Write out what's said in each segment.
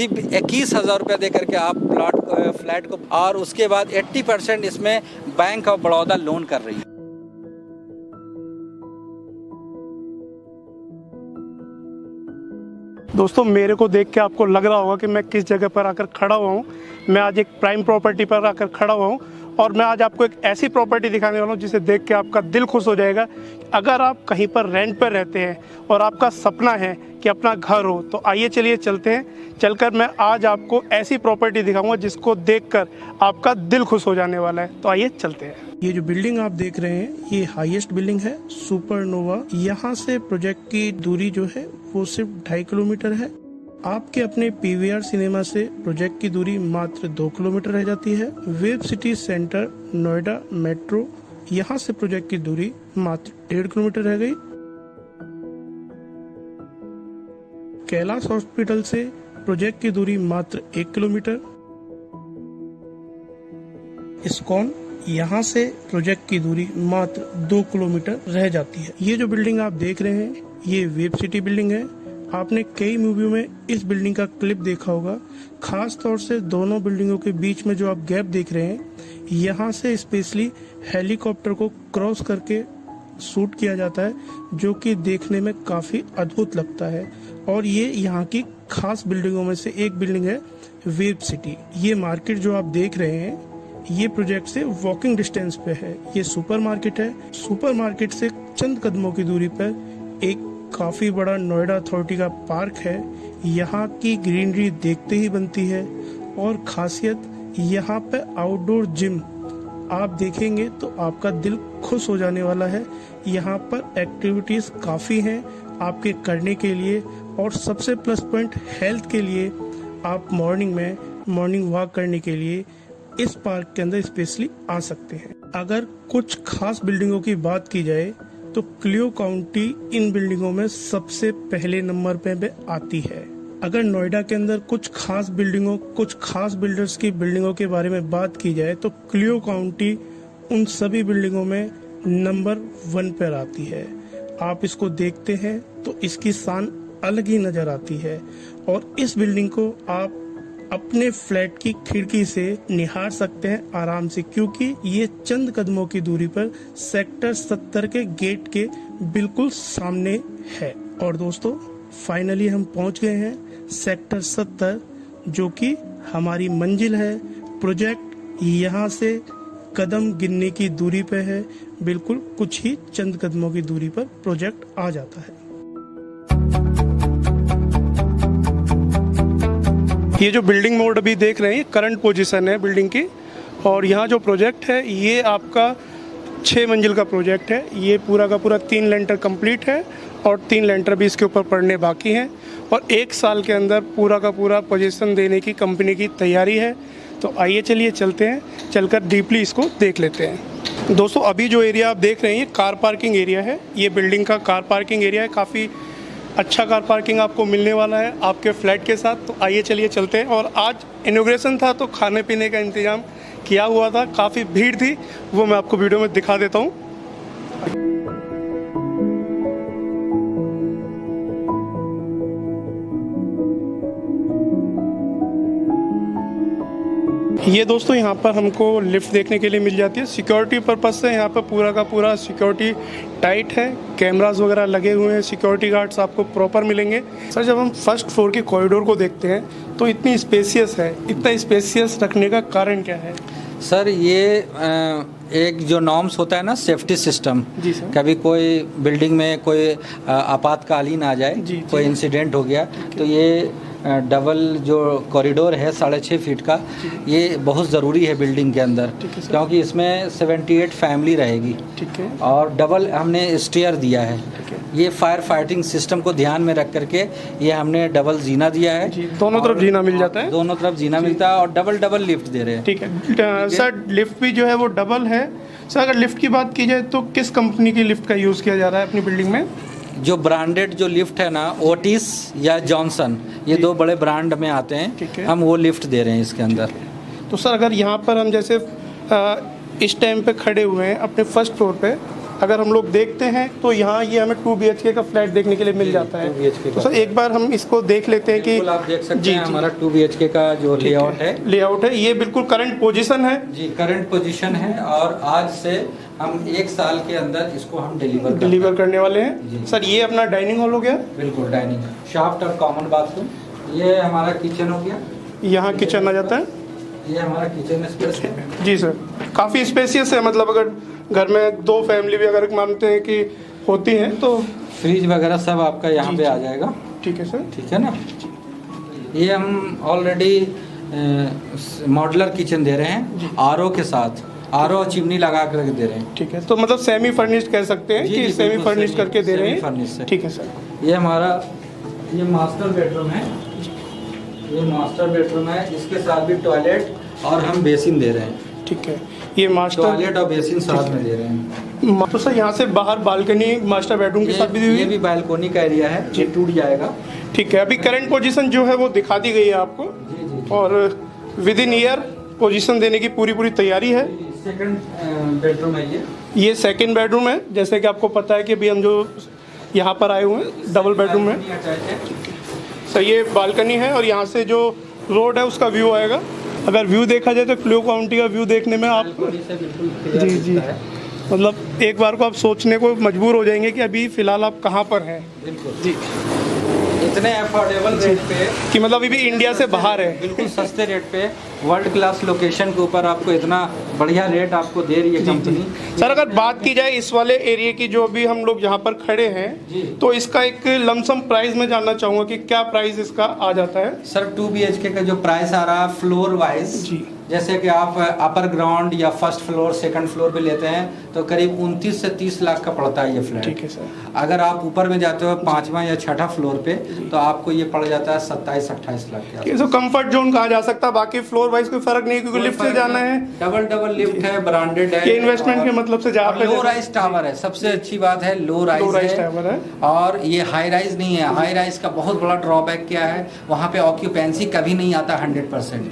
सिर्फ 21,000 रुपये दे करके आप फ्लैट को, और उसके बाद 80% इसमें बैंक ऑफ बड़ौदा लोन कर रही है। दोस्तों, मेरे को देख के आपको लग रहा होगा कि मैं किस जगह पर आकर खड़ा हुआ हूँ। मैं आज एक प्राइम प्रॉपर्टी पर आकर खड़ा हुआ हूँ और मैं आज आपको एक ऐसी प्रॉपर्टी दिखाने वाला हूँ जिसे देख के आपका दिल खुश हो जाएगा। अगर आप कहीं पर रेंट पर रहते हैं और आपका सपना है कि अपना घर हो, तो आइए चलिए चलते हैं। चलकर मैं आज आपको ऐसी प्रॉपर्टी दिखाऊंगा जिसको देखकर आपका दिल खुश हो जाने वाला है। तो आइए चलते हैं। ये जो बिल्डिंग आप देख रहे हैं, ये हाईएस्ट बिल्डिंग है, सुपरनोवा। यहाँ से प्रोजेक्ट की दूरी जो है वो सिर्फ 2.5 किलोमीटर है। आपके अपने पीवीआर सिनेमा से प्रोजेक्ट की दूरी मात्र 2 किलोमीटर रह जाती है। Web city centre Noida metro, यहाँ से प्रोजेक्ट की दूरी मात्र 1.5 किलोमीटर रह गई। कैलाश हॉस्पिटल से प्रोजेक्ट की दूरी मात्र 1 किलोमीटर। इस्कॉन, यहाँ से प्रोजेक्ट की दूरी मात्र 2 किलोमीटर रह जाती है। ये जो बिल्डिंग आप देख रहे हैं, ये वेब सिटी बिल्डिंग है। आपने कई मूवियों में इस बिल्डिंग का क्लिप देखा होगा। खास तौर से दोनों बिल्डिंगों के बीच में जो आप गैप देख रहे हैं, यहाँ से स्पेशली हेलीकॉप्टर को क्रॉस करके शूट किया जाता है, जो कि देखने में काफी अद्भुत लगता है। और ये यहाँ की खास बिल्डिंगों में से एक बिल्डिंग है, वेब सिटी। ये मार्केट जो आप देख रहे हैं, ये प्रोजेक्ट से वॉकिंग डिस्टेंस पे है। ये सुपरमार्केट है। सुपरमार्केट से चंद कदमों की दूरी पर एक काफी बड़ा नोएडा अथॉरिटी का पार्क है। यहाँ की ग्रीनरी देखते ही बनती है। और खासियत, यहाँ पे आउटडोर जिम आप देखेंगे तो आपका दिल खुश हो जाने वाला है। यहाँ पर एक्टिविटीज काफी हैं आपके करने के लिए। और सबसे प्लस पॉइंट, हेल्थ के लिए आप मॉर्निंग में मॉर्निंग वॉक करने के लिए इस पार्क के अंदर स्पेशली आ सकते हैं। अगर कुछ खास बिल्डिंगों की बात की जाए तो क्लियो काउंटी इन बिल्डिंगों में सबसे पहले नंबर पे आती है। अगर नोएडा के अंदर कुछ खास बिल्डिंगों, कुछ खास बिल्डर्स की बिल्डिंगों के बारे में बात की जाए तो क्लियो काउंटी उन सभी बिल्डिंगों में नंबर 1 पर आती है। आप इसको देखते हैं तो इसकी शान अलग ही नजर आती है। और इस बिल्डिंग को आप अपने फ्लैट की खिड़की से निहार सकते हैं आराम से, क्योंकि ये चंद कदमों की दूरी पर सेक्टर 70 के गेट के बिल्कुल सामने है। और दोस्तों, फाइनली हम पहुंच गए हैं सेक्टर 70, जो कि हमारी मंजिल है। प्रोजेक्ट यहाँ से कदम गिनने की दूरी पे है। बिल्कुल कुछ ही चंद कदमों की दूरी पर प्रोजेक्ट आ जाता है। ये जो बिल्डिंग मोड अभी देख रहे हैं, करंट पोजीशन है बिल्डिंग की। और यहाँ जो प्रोजेक्ट है, ये आपका 6 मंजिल का प्रोजेक्ट है। ये पूरा का पूरा 3 लेंटर कंप्लीट है और 3 लेंटर भी इसके ऊपर पड़ने बाकी हैं। और 1 साल के अंदर पूरा का पूरा पोजीशन देने की कंपनी की तैयारी है। तो आइए चलिए चलते हैं, चलकर डीपली इसको देख लेते हैं। दोस्तों, अभी जो एरिया आप देख रहे हैं, ये कार पार्किंग एरिया है। ये बिल्डिंग का कार पार्किंग एरिया है। काफ़ी अच्छा कार पार्किंग आपको मिलने वाला है आपके फ्लैट के साथ। तो आइए चलिए चलते हैं। और आज इनॉग्रेशन था तो खाने पीने का इंतजाम किया हुआ था, काफ़ी भीड़ थी, वो मैं आपको वीडियो में दिखा देता हूँ। ये दोस्तों, यहाँ पर हमको लिफ्ट देखने के लिए मिल जाती है। सिक्योरिटी पर्पज से यहाँ पर पूरा का पूरा सिक्योरिटी टाइट है। कैमरास वगैरह लगे हुए हैं, सिक्योरिटी गार्ड्स आपको प्रॉपर मिलेंगे। सर, जब हम फर्स्ट फ्लोर के कॉरिडोर को देखते हैं तो इतनी स्पेसियस है। इतना स्पेसियस रखने का कारण क्या है? सर, ये एक जो नॉर्म्स होता है ना, सेफ्टी सिस्टम, कभी कोई बिल्डिंग में कोई आपातकालीन आ जाए, कोई इंसिडेंट हो गया, तो ये डबल जो कॉरिडोर है 6.5 फीट का, ये बहुत ज़रूरी है बिल्डिंग के अंदर, क्योंकि इसमें 78 फैमिली रहेगी। और डबल हमने स्टेयर दिया है। ये फायर फाइटिंग सिस्टम को ध्यान में रख करके ये हमने डबल जीना दिया है। दोनों तरफ जीना मिल जाता है। दोनों तरफ जीना मिलता है और डबल लिफ्ट दे रहे हैं। ठीक है सर, लिफ्ट भी जो है वो डबल है। सर, अगर लिफ्ट की बात की जाए तो किस कंपनी की लिफ्ट का यूज़ किया जा रहा है अपनी बिल्डिंग में? जो ब्रांडेड जो लिफ्ट है ना, ओटिस या जॉनसन, ये 2 बड़े ब्रांड में आते हैं। हम वो लिफ्ट दे रहे हैं इसके अंदर। तो सर, अगर यहाँ पर हम जैसे इस टाइम पे खड़े हुए हैं अपने फर्स्ट फ्लोर पे, अगर हम लोग देखते हैं तो यहाँ ये हमें 2 BHK का फ्लैट देखने के लिए मिल जाता है। 2 BHK तो सर एक बार हम इसको देख लेते हैं कि आप देख सकते हैं हमारा 2 BHK का जो लेआउट है ये बिल्कुल करंट पोजीशन है जी, करंट पोजीशन है और आज से हम 1 साल के अंदर इसको हम डिलीवर करने वाले हैं। सर ये अपना डाइनिंग हॉल हो गया, बिल्कुल डाइनिंग शाफ्ट और कॉमन बाथरूम। ये हमारा किचन हो गया, यहाँ किचन आ जाता है, ये हमारा किचन स्पेस है जी सर। काफ़ी स्पेसियस है, मतलब अगर घर में 2 फैमिली भी अगर मानते हैं कि होती हैं तो फ्रिज वगैरह सब आपका यहाँ पे आ जाएगा। ठीक है सर, ठीक है ना। ये हम ऑलरेडी मॉड्यूलर किचन दे रहे हैं आरओ के साथ, आरओ चिमनी लगा कर दे रहे हैं। ठीक है, तो मतलब सेमी फर्निश्ड कह सकते हैं कि सेमी फर्निश्ड करके दे रहे हैं। ठीक है सर। ये हमारा ये मास्टर बेडरूम है, ये मास्टर बेडरूम है, इसके साथ भी टॉयलेट और हम बेसिन दे रहे हैं। ठीक है, ये मास्टर टॉयलेट और बेसिन साथ में दे रहे हैं। तो सर यहाँ से बाहर बालकनी मास्टर बेडरूम के साथ भी दी हुई है। ये भी बालकनी का एरिया है, ये टूट जाएगा। ठीक है, अभी करंट पोजीशन जो है वो दिखा दी गई है आपको और विद इन ईयर पोजीशन देने की पूरी तैयारी है। सेकंड बेडरूम है ये सेकंड बेडरूम है। जैसे कि आपको पता है कि अभी हम जो यहाँ पर आए हुए हैं डबल बेडरूम में। सर ये बालकनी है और यहाँ से जो रोड है उसका व्यू आएगा। अगर व्यू देखा जाए तो क्लियो काउंटी का व्यू देखने में आप जी मतलब एक बार को आप सोचने को मजबूर हो जाएंगे कि अभी फ़िलहाल आप कहाँ पर हैं। जी, इतने अफोर्डेबल रेट पे कि मतलब अभी भी इंडिया से बाहर है, बिल्कुल सस्ते रेट पे वर्ल्ड क्लास लोकेशन के ऊपर आपको इतना बढ़िया रेट आपको दे रही है कंपनी। सर अगर बात की जाए इस वाले एरिया की जो अभी हम लोग यहाँ पर खड़े हैं तो इसका एक लमसम प्राइस मैं जानना चाहूँगा कि क्या प्राइस इसका आ जाता है। सर 2 BHK का जो प्राइस आ रहा है फ्लोर वाइज जी, जैसे कि आप अपर ग्राउंड या फर्स्ट फ्लोर सेकंड फ्लोर पे लेते हैं तो करीब 29 से 30 लाख का पड़ता है ये फ्लैट। ठीक है सर। अगर आप ऊपर में जाते हो 5वां या 6ठा फ्लोर पे तो आपको ये पड़ जाता है 27-28 लाख के। तो कंफर्ट जोन कहा जा सकता है, बाकी फ्लोर वाइज कोई फर्क नहीं है क्योंकि लिफ्ट से जाना है, डबल लिफ्ट है, ब्रांडेड है, ये इन्वेस्टमेंट के मतलब से जहाँ पे लो राइज टावर है। सबसे अच्छी बात है लो राइज टावर है और ये हाई राइज नहीं है। हाई राइज का बहुत बड़ा ड्रॉबैक क्या है, वहाँ पे ऑक्यूपेंसी कभी नहीं आता 100%,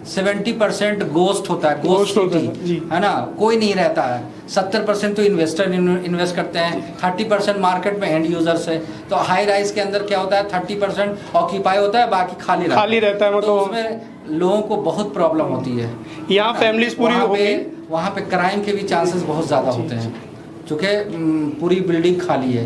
70% गोस्ट होता है, गोस्ट सिटी है ना, कोई नहीं रहता है। 70% तो इन्वेस्टर इन्वेस्ट करते हैं, 30% मार्केट में एंड यूजर्स है। तो हाई राइज के अंदर क्या होता है 30% ऑक्यूपाई होता है, बाकी खाली रहता है। मतलब तो उसमें लोगों को बहुत प्रॉब्लम होती है। यहाँ फैमिलीज पूरी वहाँ पे क्राइम के भी चांसेस बहुत ज्यादा होते हैं क्योंकि पूरी बिल्डिंग खाली है।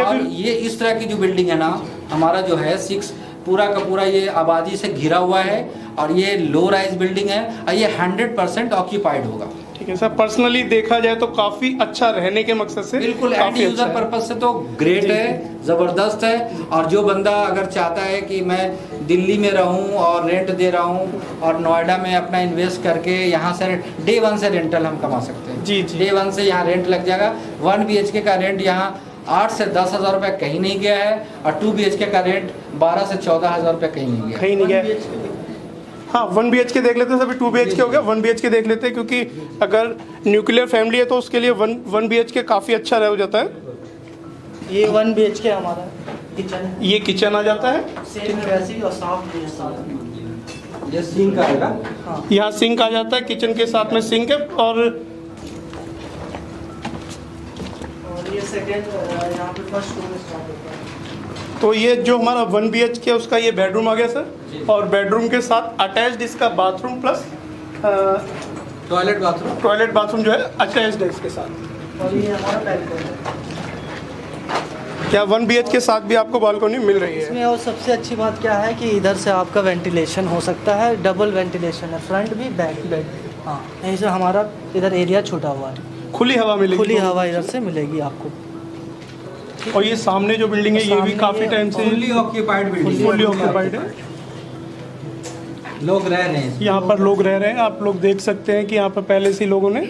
और ये इस तरह की जो बिल्डिंग है ना, हमारा जो है 6 पूरा का पूरा ये आबादी से घिरा हुआ है और ये लो राइज बिल्डिंग है और ये 100% ऑक्यूपाइड होगा। ठीक है सर, पर्सनली देखा जाए तो काफी अच्छा रहने के मकसद से बिल्कुल एंड यूजर पर्पज से तो ग्रेट है, जबरदस्त है। और जो बंदा अगर चाहता है कि मैं दिल्ली में रहूं और रेंट दे रहा हूं और नोएडा में अपना इन्वेस्ट करके यहाँ से डे 1 से रेंटल हम कमा सकते हैं। डे 1 से यहाँ रेंट लग जाएगा। 1 BHK का रेंट यहाँ 8 से 10 हज़ार रुपये कहीं नहीं गया है और 2 BHK का रेंट 12 से 14 हज़ार रुपये कहीं नहीं गया। हाँ 1 BHK देख लेते हैं, सभी 2 BHK हो गया, 1 BHK देख लेते हैं क्योंकि अगर न्यूक्लियर फैमिली है तो उसके लिए 1 BHK काफ़ी अच्छा रह जाता है। ये 1 BHK हमारा किचन है, ये किचन आ जाता है, सेम वैसे ही और साफ भी है साथ। ये सिंक आएगा, यहाँ सिंक आ जाता है, किचन के साथ में सिंक है। और ये सेकंड यहाँ पे फर्स्ट फ्लोर स्टार्ट होता है। तो ये जो हमारा 1 BHK है उसका ये बेडरूम आ गया सर, और बेडरूम के साथ अटैच्ड इसका बाथरूम प्लस टॉयलेट बाथरूम जो है अटैच्ड है इसके साथ। और ये हमारा बैल्कनी है। क्या 1 BHK के साथ भी आपको बालकनी मिल रही है इसमें? और सबसे अच्छी बात क्या है कि इधर से आपका वेंटिलेशन हो सकता है, डबल वेंटिलेशन है, फ्रंट भी बैक। हाँ, यहीं से हमारा इधर एरिया छूटा हुआ है, खुली हवा मिलेगी, खुली हवा इधर से मिलेगी आपको। और ये सामने जो बिल्डिंग है ये भी काफी टाइम से फुल्ली ऑक्यूपाइड है, लोग रह रहे हैं यहाँ पर, लोग रह रहे हैं। आप लोग देख सकते हैं कि यहाँ पर पहले से लोगों ने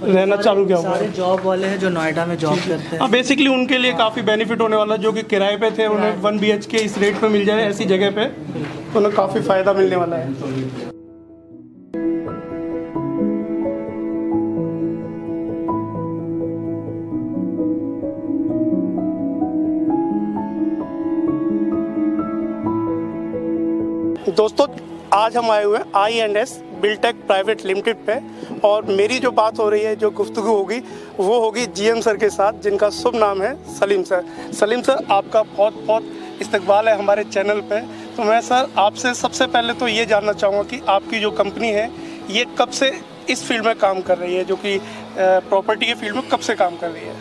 रहना चालू किया हुआ है। सारे जॉब वाले हैं जो नोएडा में जॉब करते हैं। हाँ, बेसिकली उनके लिए काफ़ी बेनिफिट होने वाला है, जो कि किराए पे थे उन्हें 1 BHK इस रेट पे मिल जाए ऐसी जगह पे, तो उन्हें काफ़ी फ़ायदा मिलने वाला है। दोस्तों आज हम आए हुए हैं I&S बिल्टेक प्राइवेट लिमिटेड पे, और मेरी जो बात हो रही है, जो गुफ्तगू होगी वो होगी जीएम सर के साथ, जिनका शुभ नाम है सलीम सर। सलीम सर, आपका बहुत बहुत इस्तकबाल है हमारे चैनल पे। तो मैं सर आपसे सबसे पहले तो ये जानना चाहूँगा कि आपकी जो कंपनी है ये कब से इस फील्ड में काम कर रही है, जो कि प्रॉपर्टी के फील्ड में कब से काम कर रही है?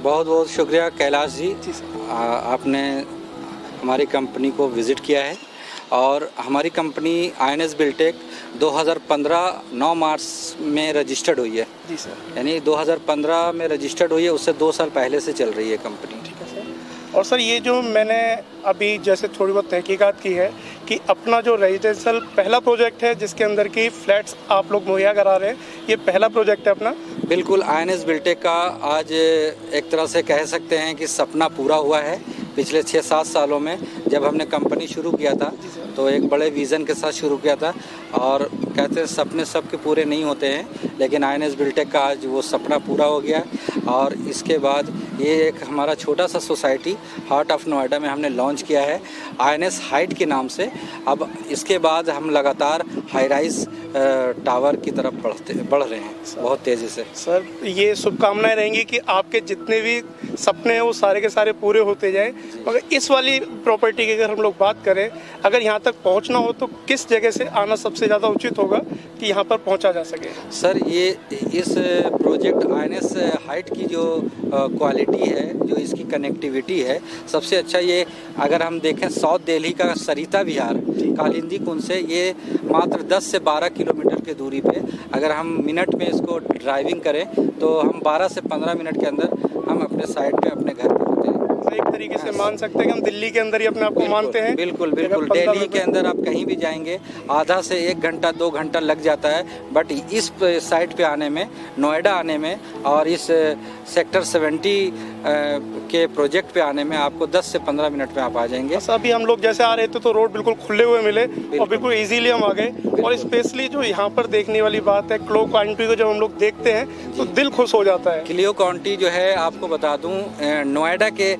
बहुत बहुत शुक्रिया कैलाश जी, आपने हमारी कंपनी को विज़िट किया है। और हमारी कंपनी INS बिल्टेक 2015 9 मार्च में रजिस्टर्ड हुई है। जी सर। यानी 2015 में रजिस्टर्ड हुई है, उससे 2 साल पहले से चल रही है कंपनी। ठीक है सर। और सर ये जो मैंने अभी जैसे थोड़ी बहुत तहकीकात की है कि अपना जो रेजिडेंशियल पहला प्रोजेक्ट है जिसके अंदर की फ्लैट्स आप लोग मुहैया करा रहे हैं, ये पहला प्रोजेक्ट है अपना? बिल्कुल, INS बिल्टेक का आज एक तरह से कह सकते हैं कि सपना पूरा हुआ है। पिछले 6-7 सालों में जब हमने कंपनी शुरू किया था तो एक बड़े विज़न के साथ शुरू किया था, और कहते हैं सपने सबके पूरे नहीं होते हैं, लेकिन INS बिल्टेक का आज वो सपना पूरा हो गया। और इसके बाद ये एक हमारा छोटा सा सोसाइटी हार्ट ऑफ नोएडा में हमने लॉन्च किया है INS हाइट के नाम से। अब इसके बाद हम लगातार हाई राइज टावर की तरफ बढ़ रहे हैं बहुत तेज़ी से। सर, ये शुभकामनाएं रहेंगी कि आपके जितने भी सपने हैं वो सारे के सारे पूरे होते जाएं। मगर इस वाली प्रॉपर्टी की अगर हम लोग बात करें, अगर यहाँ तक पहुँचना हो तो किस जगह से आना सबसे ज़्यादा उचित होगा कि यहाँ पर पहुँचा जा सके? सर, ये इस प्रोजेक्ट INS हाइट की जो क्वालिटी है, जो इसकी कनेक्टिविटी है, सबसे अच्छा ये अगर हम देखें साउथ दिल्ली का सरिता विहार कालिंदी कुंड से ये मात्र 10 से 12 किलोमीटर की दूरी पे, अगर हम मिनट में इसको ड्राइविंग करें तो हम 12 से 15 मिनट के अंदर हम अपने साइड पे अपने घर पे होते हैं। एक तरीके से मान सकते हैं कि हम दिल्ली के अंदर ही अपने आप को मानते हैं। बिल्कुल बिल्कुल, दिल्ली के अंदर आप कहीं भी जाएंगे आधा से 1 घंटा 2 घंटा लग जाता है, बट इस साइट पे आने में, नोएडा आने में और इस सेक्टर 70 के प्रोजेक्ट पे आने में आपको 10 से 15 मिनट में आप आ जाएंगे। बस अभी हम लोग जैसे आ रहे थे तो रोड बिल्कुल खुले हुए मिले और बिल्कुल इजीली हम आ गए। और स्पेशली जो यहाँ पर देखने वाली बात है, क्लियो काउंटी को जब हम लोग देखते हैं तो दिल खुश हो जाता है। क्लियो काउंटी जो है, आपको बता दूं, नोएडा के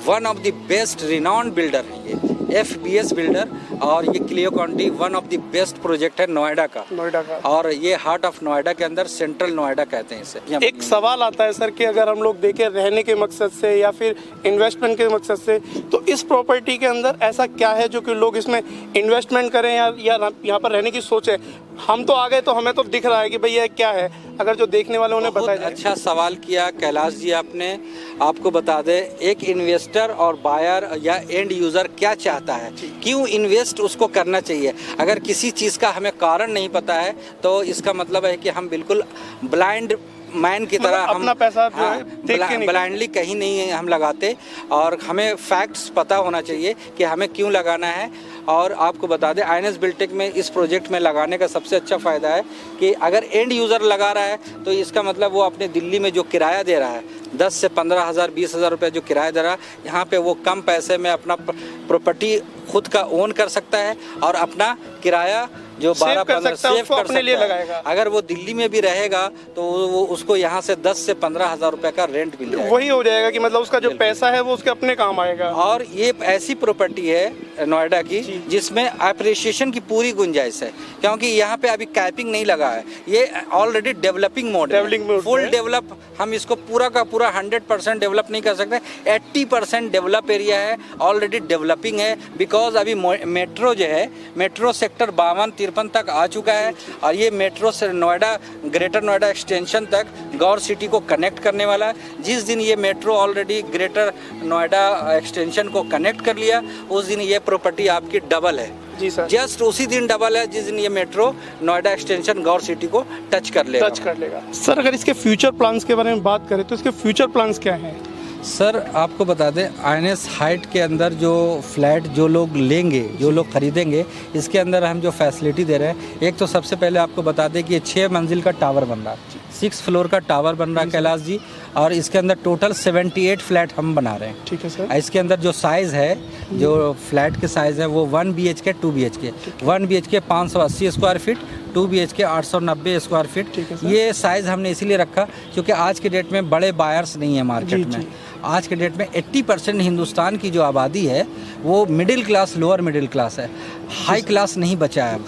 one of the best renowned builder है ये, FBS बिल्डर, और ये Cleo county one of the best project है नोएडा का। और ये हार्ट ऑफ नोएडा के अंदर सेंट्रल नोएडा कहते हैं इसे। एक सवाल आता है सर कि अगर हम लोग देखें रहने के मकसद से या फिर इन्वेस्टमेंट के मकसद से, तो इस प्रॉपर्टी के अंदर ऐसा क्या है जो कि लोग इसमें इन्वेस्टमेंट करें या यहाँ पर रहने की सोचें? हम तो आ गए तो हमें तो दिख रहा है कि भैया क्या है, अगर जो देखने वाले उन्हें बताया। अच्छा सवाल किया कैलाश जी आपने। आपको बता दें, एक इन्वेस्टर और बायर या एंड यूज़र क्या चाहता है, क्यों इन्वेस्ट उसको करना चाहिए। अगर किसी चीज़ का हमें कारण नहीं पता है तो इसका मतलब है कि हम बिल्कुल ब्लाइंड मैन की तरह हम अपना पैसा ब्लाइंडली कहीं नहीं हम लगाते, और हमें फैक्ट्स पता होना चाहिए कि हमें क्यों लगाना है। और आपको बता दें, INS बिल्टेक में इस प्रोजेक्ट में लगाने का सबसे अच्छा फ़ायदा है कि अगर एंड यूज़र लगा रहा है तो इसका मतलब वो अपने दिल्ली में जो किराया दे रहा है 10 से 15 हज़ार 20 हज़ार रुपये जो किराया दे रहा है, यहाँ पे वो कम पैसे में अपना प्रॉपर्टी खुद का ओन कर सकता है और अपना किराया जो 12-15 सेव कर सकता है। अगर वो दिल्ली में भी रहेगा तो वो उसको यहाँ से 10 से 15 हज़ार रुपये का रेंट मिल जाएगा। वही हो जाएगा कि मतलब उसका जो पैसा है वो उसके अपने काम आएगा। और ये ऐसी प्रॉपर्टी है नोएडा की जिसमें अप्रिसिएशन की पूरी गुंजाइश है, क्योंकि यहाँ पे अभी कैपिंग नहीं लगा है। ये ऑलरेडी डेवलपिंग मोड है, फुल डेवलप। हम इसको पूरा का पूरा 100% डेवलप नहीं कर सकते, 80% डेवलप एरिया है, ऑलरेडी डेवलपिंग है। बिकॉज अभी मेट्रो जो है, मेट्रो सेक्टर 52-53 तक आ चुका है, और ये मेट्रो से नोएडा, ग्रेटर नोएडा एक्सटेंशन तक गौर सिटी को कनेक्ट करने वाला है। जिस दिन ये metro already greater Noida extension को कनेक्ट कर लिया, उस दिन ये प्रॉपर्टी आपकी डबल है। जी सर। जस्ट उसी दिन डबल है जिस दिन ये मेट्रो नोएडा एक्सटेंशन गौर सिटी को टच कर लेगा। सर, अगर इसके फ्यूचर प्लान्स के बारे में बात करें तो इसके फ्यूचर प्लान्स क्या हैं? सर, आपको बता दें, INS हाइट के अंदर जो फ्लैट जो लोग लेंगे, जो लोग खरीदेंगे, इसके अंदर हम जो फैसिलिटी दे रहे हैं, एक तो सबसे पहले आपको बता दें कि ये 6 मंजिल का टावर बन रहा है, 6 फ्लोर का टावर बन रहा है कैलाश जी, और इसके अंदर टोटल 78 फ्लैट हम बना रहे हैं। ठीक है सर। इसके अंदर जो साइज़ है, जो फ्लैट के साइज़ है, वो 1 BHK 2 BHK, 1 BHK 580 square feet, 2 BHK 890 square feet. ये साइज़ हमने इसीलिए रखा क्योंकि आज के डेट में बड़े बायर्स नहीं है मार्केट में। आज के डेट में 80% हिंदुस्तान की जो आबादी है वो middle class, lower middle class है, हाई क्लास नहीं बचा है।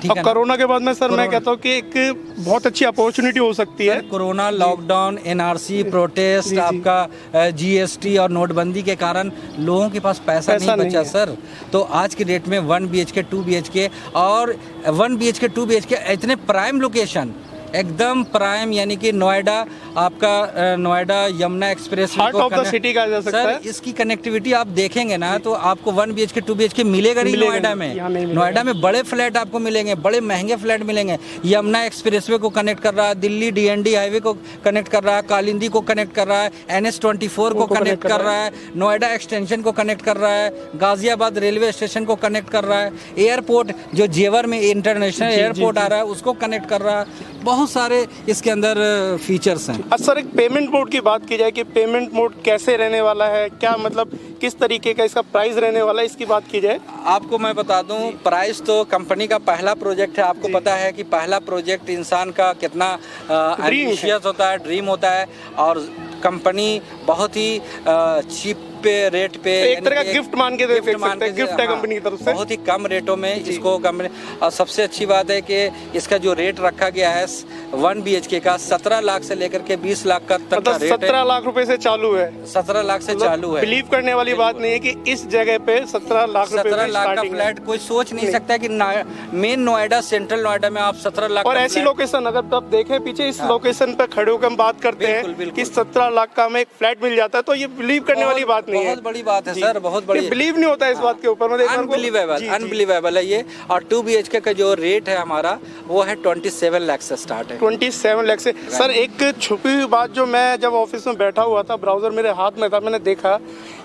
ठीक अब है ना? कोरोना के बाद में सर मैं कहता हूँ कि एक बहुत अच्छी अपॉर्चुनिटी हो सकती है। कोरोना, लॉकडाउन, एनआरसी, प्रोटेस्ट, आपका जीएसटी और नोटबंदी के कारण लोगों के पास पैसा नहीं बचा सर। तो आज की डेट में 1 BHK 2 BHK और 1 BHK 2 BHK इतने प्राइम लोकेशन, एकदम प्राइम, यानी कि नोएडा, आपका Noida Yamuna express heart of the city कहा जा सकता है। सर इसकी कनेक्टिविटी आप देखेंगे ना तो आपको 1 BHK 2 BHK मिलेगा नहीं नोएडा में। नोएडा में बड़े फ्लैट आपको मिलेंगे, बड़े महंगे फ्लैट मिलेंगे। यमुना एक्सप्रेसवे को कनेक्ट कर रहा है, दिल्ली DND हाईवे को कनेक्ट कर रहा है, कालिंदी को कनेक्ट कर रहा है, NH24 को कनेक्ट कर रहा है, नोएडा एक्सटेंशन को कनेक्ट कर रहा है, गाजियाबाद रेलवे स्टेशन को कनेक्ट कर रहा है, एयरपोर्ट जो जेवर में इंटरनेशनल एयरपोर्ट आ रहा है उसको कनेक्ट कर रहा है। बहुत सारे इसके अंदर फीचर्स हैं। अच्छा सर, एक पेमेंट मोड की बात की जाए कि पेमेंट मोड कैसे रहने वाला है, क्या मतलब किस तरीके का इसका प्राइस रहने वाला है, इसकी बात की जाए। आपको मैं बता दूं, प्राइस तो कंपनी का पहला प्रोजेक्ट है। आपको पता है कि पहला प्रोजेक्ट इंसान का कितना एम्बिशियस होता है, ड्रीम होता है, और कंपनी बहुत ही चीप पे रेट पे, एक तरह का गिफ्ट मान के देख सकते हैं, गिफ्ट है कंपनी की तरफ से, बहुत ही कम रेटों में इसको कंपनी। और सबसे अच्छी बात है कि इसका जो रेट रखा गया है 1 BHK का 17 लाख से लेकर के 20 लाख का तक का रेट है। 17 लाख रुपए से चालू है, 17 लाख से चालू है। बिलीव करने वाली बात नहीं है कि इस जगह पे 17 लाख रुपए 17 लाख का फ्लैट कोई सोच नहीं सकता कि मेन नोएडा, सेंट्रल नोएडा में आप 17 लाख। और ऐसी लोकेशन अगर आप देखें पीछे, इस लोकेशन पे खड़े होकर हम बात करते हैं कि 17 लाख का हमें एक फ्लैट मिल जाता है, तो ये बिलीव करने वाली बात नहीं है। बहुत बड़ी बात है सर, बहुत बड़ी। बिलीव नहीं होता है इस बात के ऊपर। अनबिलीवेबल है ये। और 2 BHK का जो रेट है हमारा वो है 27 लाख से स्टार्ट है। 27 लाख से। सर एक छुपी हुई बात, जो मैं जब ऑफिस में बैठा हुआ था, ब्राउजर मेरे हाथ में था, मैंने देखा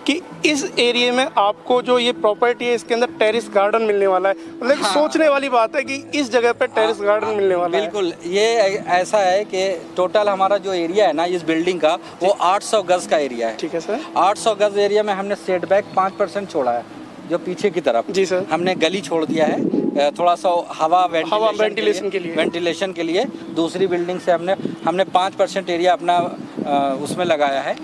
कि इस एरिया में आपको जो ये प्रॉपर्टी है इसके अंदर टेरेस गार्डन मिलने वाला है। मतलब सोचने वाली बात है कि इस जगह पे टेरेस गार्डन मिलने वाला है। बिल्कुल, ये ऐसा है कि टोटल हमारा जो एरिया है ना इस बिल्डिंग का, वो 800 गज का एरिया है। ठीक है सर। 800 गज एरिया में हमने सेटबैक 5% छोड़ा है, जो पीछे की तरफ। जी सर। हमने गली छोड़ दिया है थोड़ा सा हवा वेंटिलेशन के लिए। दूसरी बिल्डिंग से हमने 5% एरिया अपना उसमें लगाया है,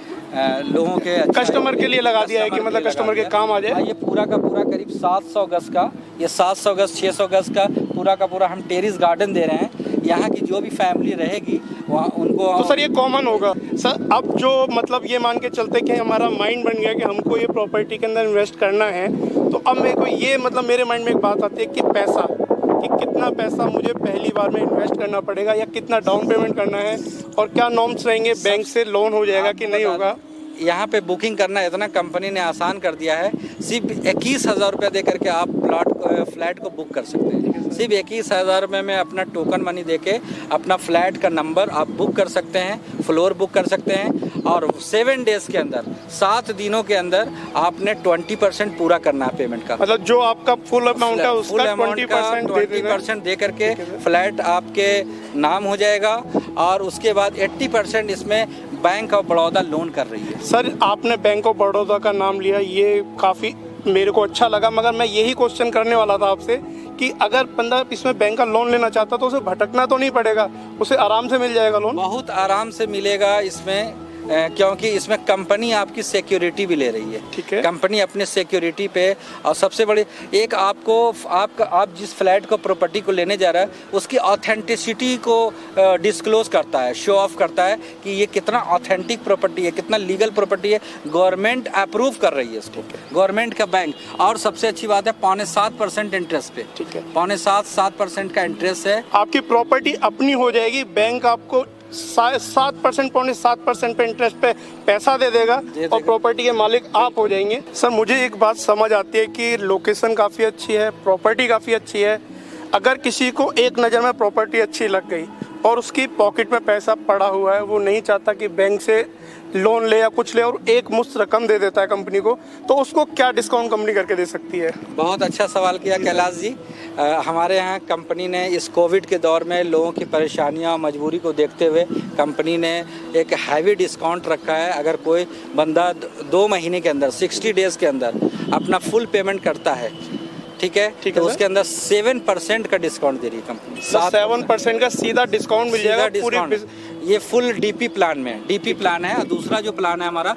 लोगों के कस्टमर के लिए लगा दिया है कि मतलब कस्टमर के काम आ जाए। ये पूरा का पूरा करीब 700 गज का, ये 700 गज 600 गज का पूरा का पूरा हम टेरेस गार्डन दे रहे हैं। यहाँ की जो भी फैमिली रहेगी वहाँ उनको तो सर ये कॉमन होगा सर। अब जो मतलब ये मान के चलते कि हमारा माइंड बन गया कि हमको ये प्रॉपर्टी के अंदर इन्वेस्ट करना है, तो अब मेरे को ये मतलब मेरे माइंड में एक बात आती है कि पैसा, कि कितना पैसा मुझे पहली बार में इन्वेस्ट करना पड़ेगा या कितना डाउन पेमेंट करना है, और क्या नॉर्म्स रहेंगे, बैंक से लोन हो जाएगा कि नहीं होगा। यहाँ पे बुकिंग करना इतना कंपनी ने आसान कर दिया है, सिर्फ 21,000 रुपये दे करके आप फ्लैट को बुक कर सकते हैं। सिर्फ 21,000 रुपये में अपना टोकन मनी देके अपना फ्लैट का नंबर आप बुक कर सकते हैं, फ्लोर बुक कर सकते हैं, और 7 डेज के अंदर, 7 दिनों के अंदर आपने 20% पूरा करना है पेमेंट का। मतलब जो आपका फुल अमाउंट है उसका 20% दे करके फ्लैट आपके नाम हो जाएगा, और उसके बाद 80% इसमें बैंक ऑफ बड़ौदा लोन कर रही है। सर आपने बैंक ऑफ बड़ौदा का नाम लिया, ये काफ़ी मेरे को अच्छा लगा, मगर मैं यही क्वेश्चन करने वाला था आपसे कि अगर बंदा इसमें बैंक का लोन लेना चाहता तो उसे भटकना तो नहीं पड़ेगा, उसे आराम से मिल जाएगा लोन। बहुत आराम से मिलेगा इसमें, क्योंकि इसमें कंपनी आपकी सिक्योरिटी भी ले रही है। ठीक है। कंपनी अपने सिक्योरिटी पे, और सबसे बड़ी एक आप जिस फ्लैट को प्रॉपर्टी को लेने जा रहा है उसकी ऑथेंटिसिटी को डिस्क्लोज करता है, शो ऑफ करता है कि ये कितना ऑथेंटिक प्रॉपर्टी है, कितना लीगल प्रॉपर्टी है। गवर्नमेंट अप्रूव कर रही है इसको, गवर्नमेंट का बैंक। और सबसे अच्छी बात है 5.7% इंटरेस्ट पे। ठीक है। 5.7% का इंटरेस्ट है। आपकी प्रॉपर्टी अपनी हो जाएगी, बैंक आपको 7% 5.7% पे इंटरेस्ट पे पैसा दे देगा और प्रॉपर्टी के मालिक आप हो जाएंगे। सर मुझे एक बात समझ आती है कि लोकेशन काफ़ी अच्छी है, प्रॉपर्टी काफ़ी अच्छी है। अगर किसी को एक नज़र में प्रॉपर्टी अच्छी लग गई और उसकी पॉकेट में पैसा पड़ा हुआ है, वो नहीं चाहता कि बैंक से लोन ले या कुछ ले, और एक मुश्त रकम दे देता है कंपनी को, तो उसको क्या डिस्काउंट कंपनी करके दे सकती है? बहुत अच्छा सवाल किया कैलाश जी। हमारे यहाँ कंपनी ने इस कोविड के दौर में लोगों की परेशानियाँ और मजबूरी को देखते हुए कंपनी ने एक हैवी डिस्काउंट रखा है। अगर कोई बंदा 2 महीने के अंदर 60 डेज़ के अंदर अपना फुल पेमेंट करता है, ठीक है, तो उसके अंदर 7% का डिस्काउंट दे रही है कंपनी। 7% का सीधा डिस्काउंट मिल जाएगा पूरी। ये फुल डीपी प्लान में, डीपी प्लान है। और दूसरा जो प्लान है हमारा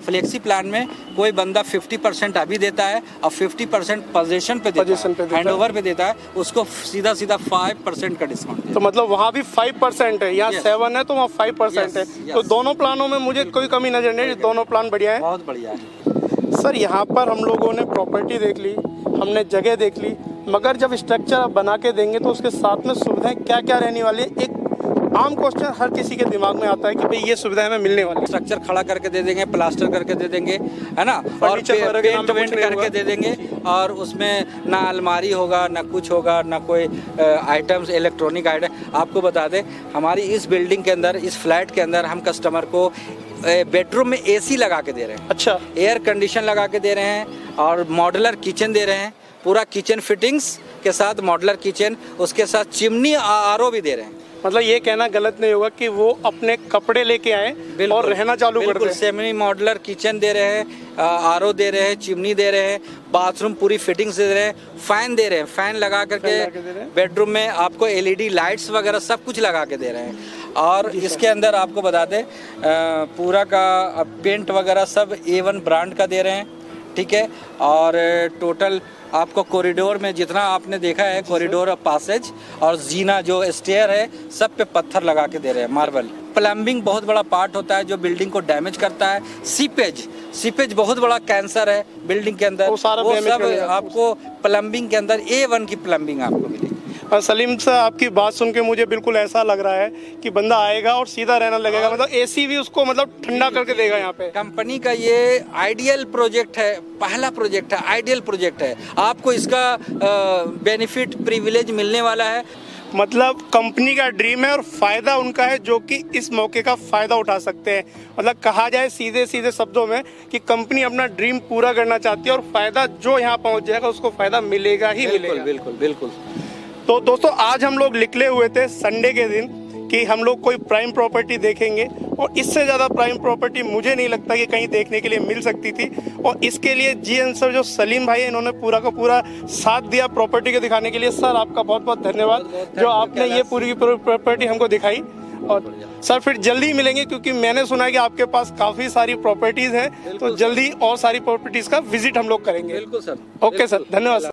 फ्लेक्सी प्लान में कोई बंदा 50% अभी देता है और 50% पोजीशन पे देता है, हैंडओवर पे देता है, उसको सीधा 5% का डिस्काउंट। तो मतलब वहाँ भी 5% है, यहाँ 7 है तो वहाँ 5% है। तो दोनों प्लानों में मुझे कोई कमी नजर नहीं, दोनों प्लान बढ़िया है, बहुत बढ़िया है। सर यहाँ पर हम लोगों ने प्रॉपर्टी देख ली, हमने जगह देख ली, मगर जब स्ट्रक्चर आप बना के देंगे तो उसके साथ में सुविधाएं क्या क्या रहने वाली है? एक आम क्वेश्चन हर किसी के दिमाग में आता है कि भाई ये सुविधाएं हमें मिलने वाली है। स्ट्रक्चर खड़ा करके दे देंगे, प्लास्टर करके दे देंगे, है ना, और पेंट वेंट करके दे देंगे, और उसमें ना अलमारी होगा, ना कुछ होगा, ना कोई आइटम्स, इलेक्ट्रॉनिक आइटम। आपको बता दें, हमारी इस बिल्डिंग के अंदर, इस फ्लैट के अंदर हम कस्टमर को बेडरूम में AC लगा के दे रहे हैं। अच्छा, एयर कंडीशन लगा के दे रहे हैं, और मॉड्यूलर किचन दे रहे हैं, पूरा किचन फिटिंग्स के साथ मॉड्यूलर किचन, उसके साथ चिमनी RO भी दे रहे हैं। मतलब ये कहना गलत नहीं होगा कि वो अपने कपड़े लेके आए और रहना चालू कर दें। सेमी मॉड्यूलर किचन दे रहे हैं, RO दे रहे हैं, चिमनी दे रहे हैं, बाथरूम पूरी फिटिंग्स दे रहे हैं, फैन दे रहे हैं, फैन लगा करके बेडरूम में आपको LED लाइट्स वगैरह सब कुछ लगा के दे रहे हैं। और इसके अंदर आपको बता दें, पूरा का पेंट वगैरह सब A1 ब्रांड का दे रहे हैं, ठीक है। और टोटल आपको कॉरिडोर में जितना आपने देखा है, कॉरिडोर पासेज और जीना जो स्टेयर है, सब पे पत्थर लगा के दे रहे हैं, मार्बल। प्लम्बिंग बहुत बड़ा पार्ट होता है जो बिल्डिंग को डैमेज करता है। सीपेज बहुत बड़ा कैंसर है बिल्डिंग के अंदर, वो सब आपको प्लम्बिंग के अंदर A1 की प्लम्बिंग आपको मिलेगी। और सलीम सर, आपकी बात सुन के मुझे बिल्कुल ऐसा लग रहा है कि बंदा आएगा और सीधा रहना लगेगा, मतलब AC भी उसको मतलब ठंडा करके देगा। यहाँ पे कंपनी का ये आइडियल प्रोजेक्ट है, पहला प्रोजेक्ट है, आइडियल प्रोजेक्ट है। आपको इसका बेनिफिट प्रिविलेज मिलने वाला है। मतलब कंपनी का ड्रीम है और फायदा उनका है जो कि इस मौके का फायदा उठा सकते हैं। मतलब कहा जाए सीधे सीधे शब्दों में कि कंपनी अपना ड्रीम पूरा करना चाहती है और फायदा जो यहाँ पहुँच जाएगा उसको फायदा मिलेगा ही मिलेगा। बिल्कुल बिल्कुल। तो दोस्तों, आज हम लोग निकले हुए थे संडे के दिन कि हम लोग कोई प्राइम प्रॉपर्टी देखेंगे, और इससे ज़्यादा प्राइम प्रॉपर्टी मुझे नहीं लगता कि कहीं देखने के लिए मिल सकती थी। और इसके लिए जी आंसर जो सलीम भाई है, इन्होंने पूरा का पूरा साथ दिया प्रॉपर्टी को दिखाने के लिए। सर, आपका बहुत बहुत धन्यवाद जो आपने ये पूरी प्रॉपर्टी हमको दिखाई। और सर, फिर जल्दी मिलेंगे क्योंकि मैंने सुना है कि आपके पास काफ़ी सारी प्रॉपर्टीज़ हैं, तो जल्दी और सारी प्रॉपर्टीज़ का विजिट हम लोग करेंगे। बिल्कुल सर। ओके सर, धन्यवाद।